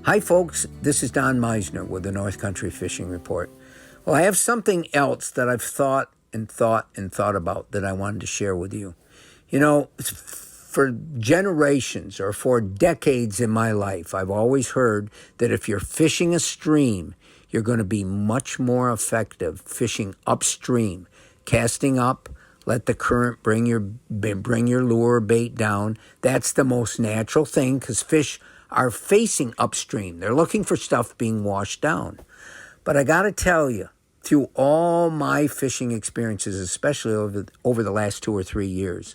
Hi folks, this is Don Meisner with the North Country Fishing Report. Well, I have something else that I've thought about that I wanted to share with you. You know, for generations or for decades in my life, I've always heard that if you're fishing a stream, you're going to be much more effective fishing upstream, casting up, let the current bring your lure or bait down. That's the most natural thing because fish are facing upstream. They're looking for stuff being washed down. But I got to tell you, through all my fishing experiences, especially over the last 2 or 3 years,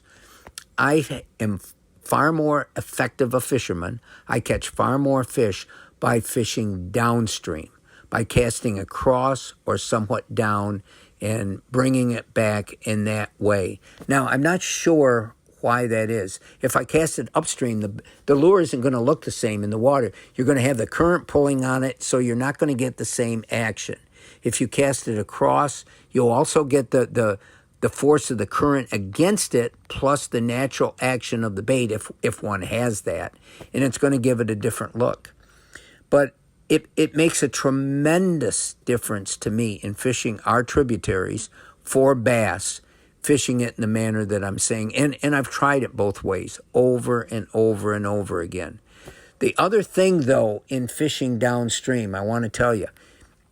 I am far more effective a fisherman. I catch far more fish by fishing downstream, by casting across or somewhat down and bringing it back in that way. Now, I'm not sure why that is. If I cast it upstream, the lure isn't going to look the same in the water. You're going to have the current pulling on it, so you're not going to get the same action. If you cast it across, you'll also get the force of the current against it, plus the natural action of the bait, if one has that, and it's going to give it a different look. But it makes a tremendous difference to me in fishing our tributaries for bass, fishing it in the manner that I'm saying. And I've tried it both ways over and over and over again. The other thing, though, in fishing downstream, I want to tell you,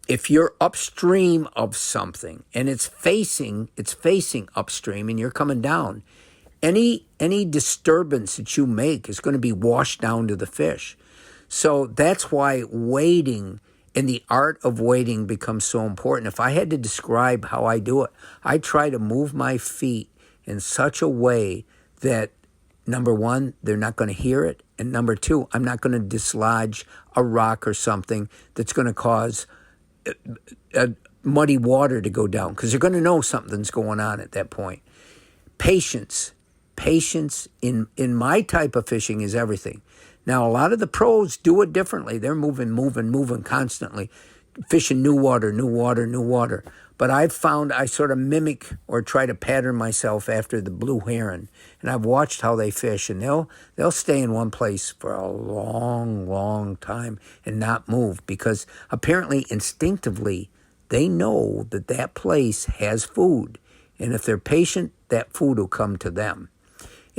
if you're upstream of something and it's facing upstream and you're coming down, any disturbance that you make is going to be washed down to the fish. So that's why wading and the art of wading becomes so important. If I had to describe how I do it, I try to move my feet in such a way that, number one, they're not going to hear it, and number two, I'm not going to dislodge a rock or something that's going to cause muddy water to go down, because they're going to know something's going on at that point. Patience in my type of fishing is everything. Now, a lot of the pros do it differently. They're moving constantly, fishing new water. But I've found I sort of mimic or try to pattern myself after the blue heron. And I've watched how they fish, and they'll stay in one place for a long time and not move, because apparently instinctively they know that place has food. And if they're patient, that food will come to them.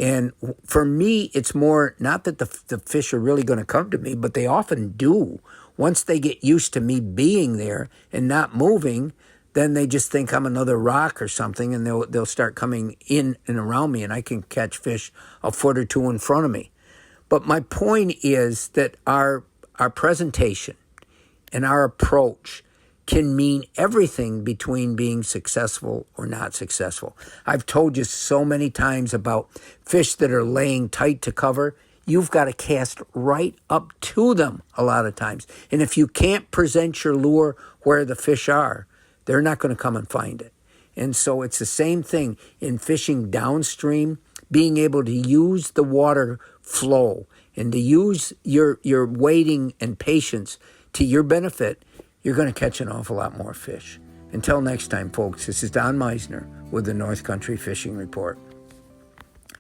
And for me, it's more not that the fish are really going to come to me, but they often do. Once they get used to me being there and not moving, then they just think I'm another rock or something, and they'll start coming in and around me, and I can catch fish a foot or two in front of me. But my point is that our presentation and our approach can mean everything between being successful or not successful. I've told you so many times about fish that are laying tight to cover. You've got to cast right up to them a lot of times. And if you can't present your lure where the fish are, they're not going to come and find it. And so it's the same thing in fishing downstream, being able to use the water flow and to use your waiting and patience to your benefit. You're going to catch an awful lot more fish. Until next time, folks, this is Don Meisner with the North Country Fishing Report.